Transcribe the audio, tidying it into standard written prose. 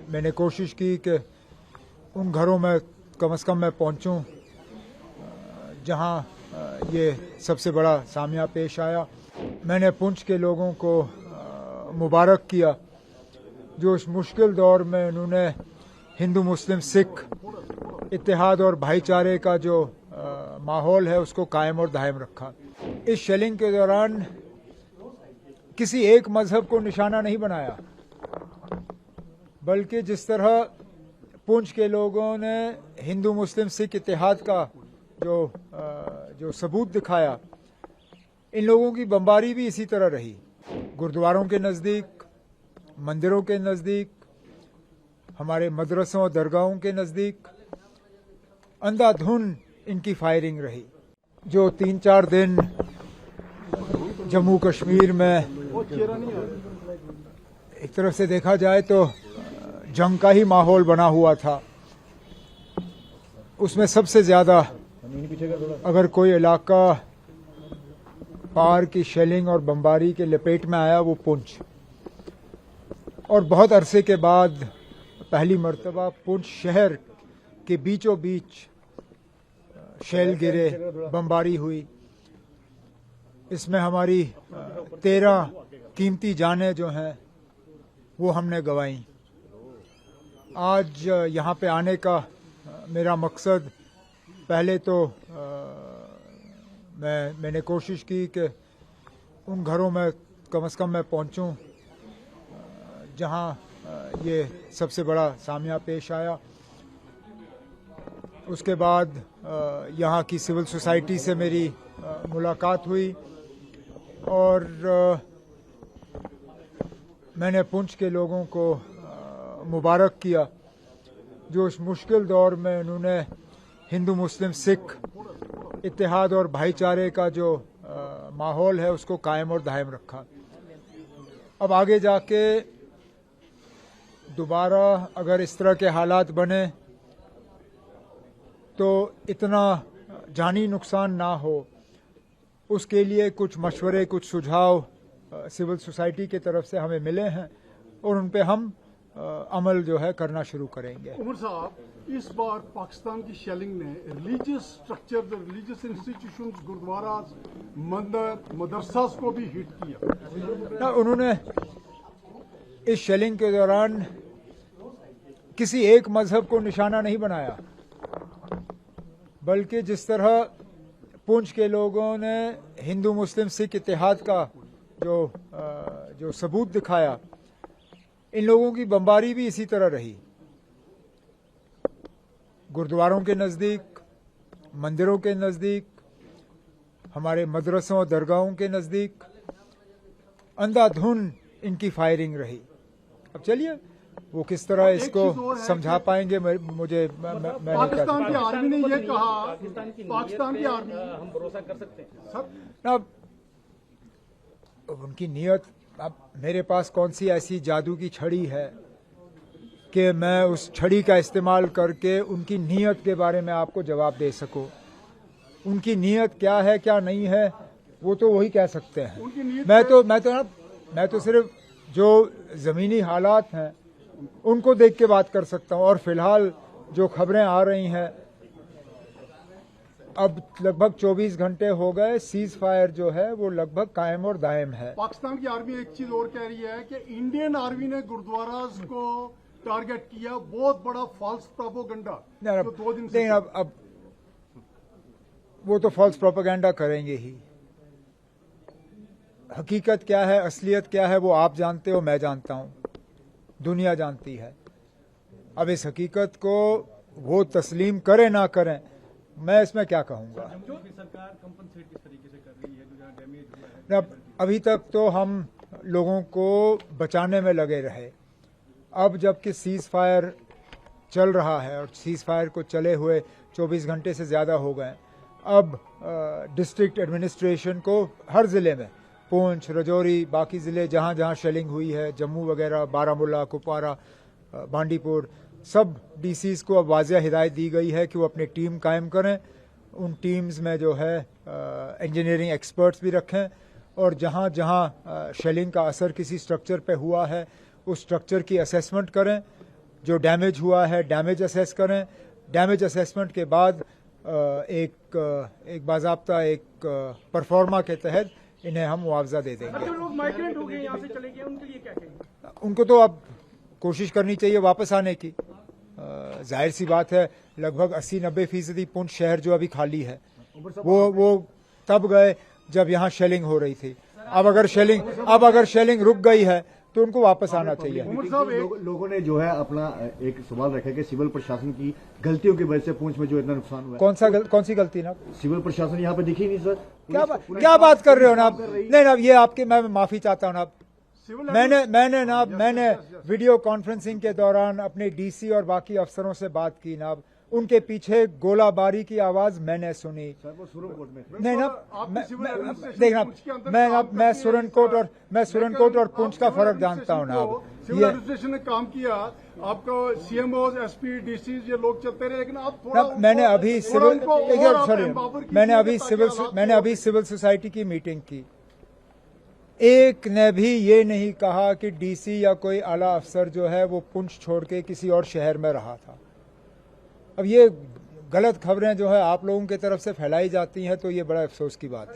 मैंने कोशिश की कि उन घरों में कम से कम मैं पहुंचूं जहां ये सबसे बड़ा सामिया पेश आया। मैंने पुंछ के लोगों को मुबारक किया जो इस मुश्किल दौर में उन्होंने हिंदू मुस्लिम सिख इत्तेहाद और भाईचारे का जो माहौल है उसको कायम और दायम रखा। इस शेलिंग के दौरान किसी एक मजहब को निशाना नहीं बनाया, बल्कि जिस तरह पुंछ के लोगों ने हिंदू मुस्लिम सिख इत्तेहाद का जो सबूत दिखाया, इन लोगों की बमबारी भी इसी तरह रही। गुरुद्वारों के नज़दीक, मंदिरों के नज़दीक, हमारे मदरसों और दरगाहों के नज़दीक अंधाधुंध इनकी फायरिंग रही। जो 3-4 दिन जम्मू कश्मीर में एक तरफ से देखा जाए तो जंग का ही माहौल बना हुआ था, उसमें सबसे ज़्यादा अगर कोई इलाका पार की शेलिंग और बमबारी के लपेट में आया वो पुंछ। और बहुत अरसे के बाद पहली मर्तबा पुंछ शहर के बीचों बीच शेल गिरे, बमबारी हुई। इसमें हमारी 13 कीमती जानें जो हैं वो हमने गंवाई। आज यहाँ पे आने का मेरा मकसद, पहले तो मैंने कोशिश की कि उन घरों में कम से कम मैं पहुँचूँ जहाँ ये सबसे बड़ा सामिया पेश आया। उसके बाद यहाँ की सिविल सोसाइटी से मेरी मुलाकात हुई और मैंने पुंछ के लोगों को मुबारक किया जो इस मुश्किल दौर में उन्होंने हिंदू मुस्लिम सिख इत्तेहाद और भाईचारे का जो माहौल है उसको कायम और दायम रखा। अब आगे जाके दोबारा अगर इस तरह के हालात बने तो इतना जानी नुकसान ना हो, उसके लिए कुछ मशवरे, कुछ सुझाव सिविल सोसाइटी की तरफ से हमें मिले हैं और उन पे हम अमल जो है करना शुरू करेंगे। उमर साहब, इस बार पाकिस्तान की शेलिंग ने religious structure, religious institutions, gurdwara, मंदिर, मदरसास को भी हिट किया। उन्होंने इस शेलिंग के दौरान किसी एक मजहब को निशाना नहीं बनाया, बल्कि जिस तरह पुंछ के लोगों ने हिंदू मुस्लिम सिख इत्तेहाद का जो सबूत दिखाया, इन लोगों की बमबारी भी इसी तरह रही। गुरुद्वारों के नज़दीक, मंदिरों के नज़दीक, हमारे मदरसों और दरगाहों के नज़दीक अंधाधुंध इनकी फायरिंग रही। अब चलिए वो किस तरह इसको समझा पाएंगे, मुझे मैं पाकिस्तान की आर्मी ने ये कहा, पाकिस्तान की आर्मी, हम भरोसा कर सकते हैं अब उनकी नीयत, अब मेरे पास कौन सी ऐसी जादू की छड़ी है कि मैं उस छड़ी का इस्तेमाल करके उनकी नीयत के बारे में आपको जवाब दे सकूं। उनकी नीयत क्या है क्या नहीं है वो तो वही कह सकते हैं। मैं तो सिर्फ जो ज़मीनी हालात हैं उनको देख के बात कर सकता हूं। और फिलहाल जो खबरें आ रही हैं, अब लगभग 24 घंटे हो गए, सीज फायर जो है वो लगभग कायम और दायम है। पाकिस्तान की आर्मी एक चीज और कह रही है कि इंडियन आर्मी ने गुरुद्वारा को टारगेट किया, बहुत बड़ा फॉल्स प्रोपेगेंडा। जो 2 दिन से अब वो तो फॉल्स प्रोपेगेंडा करेंगे ही। हकीकत क्या है, असलियत क्या है वो आप जानते हो, मैं जानता हूं, दुनिया जानती है। अब इस हकीकत को वो तस्लीम करें ना करें, मैं इसमें क्या कहूंगा। सरकार कंपनसेट किस तरीके से कर रही है जो जहां डैमेज हुआ है? अभी तक तो हम लोगों को बचाने में लगे रहे। अब जबकि सीज फायर चल रहा है और सीज फायर को चले हुए 24 घंटे से ज़्यादा हो गए, अब डिस्ट्रिक्ट एडमिनिस्ट्रेशन को हर ज़िले में, पुंछ, रजौरी, बाकी ज़िले जहाँ जहाँ शेलिंग हुई है, जम्मू वगैरह, बारामूला, कुपवारा, बांडीपुर, सब डीसीज़ को अब वाज़ेह हिदायत दी गई है कि वो अपनी टीम कायम करें। उन टीम्स में जो है इंजीनियरिंग एक्सपर्ट्स भी रखें और जहाँ जहाँ शेलिंग का असर किसी स्ट्रक्चर पे हुआ है उस स्ट्रक्चर की असेसमेंट करें जो डैमेज हुआ है डैमेज असेस करें, डैमेज असेसमेंट के बाद एक बाज़ाब्ता एक परफॉर्मा के तहत इन्हें हम मुआवजा दे देंगे। जो लोग माइग्रेंट हो गए यहाँ से चले गए उनके लिए क्या कहेंगे? उनको तो अब कोशिश करनी चाहिए वापस आने की। जाहिर सी बात है लगभग 80-90% पुंछ शहर जो अभी खाली है वो तब गए जब यहाँ शेलिंग हो रही थी। अब अगर शेलिंग रुक गई है तो उनको वापस आना चाहिए। लोगों ने जो है अपना एक सवाल रखा कि सिविल प्रशासन की गलतियों की वजह से पुंछ में जो इतना नुकसान हुआ है। कौन सी गलती ना? सिविल प्रशासन यहाँ पे दिखी नहीं सर। क्या बात कर रहे हो ना आप? नहीं ना, ये आपके मैं माफी चाहता हूँ ना। मैंने वीडियो कॉन्फ्रेंसिंग के दौरान अपने डीसी और बाकी अफसरों से बात की ना। उनके पीछे गोलाबारी की आवाज मैंने सुनी। नहीं ना, देखना मैं सुरनकोट और पुंछ का फर्क जानता हूँ ना। सिविल एडमिनिस्ट्रेशन ने काम किया, आपको सीएमओ, एसपी, डीसी ये लोग चलते रहे, लेकिन आप थोड़ा मैंने अभी सिविल सोसाइटी की मीटिंग की। एक ने भी ये नहीं कहा कि डीसी या कोई आला अफसर जो है वो पुंछ छोड़ के किसी और शहर में रहा था। अब ये गलत खबरें जो है आप लोगों की तरफ से फैलाई जाती हैं तो ये बड़ा अफसोस की बात है।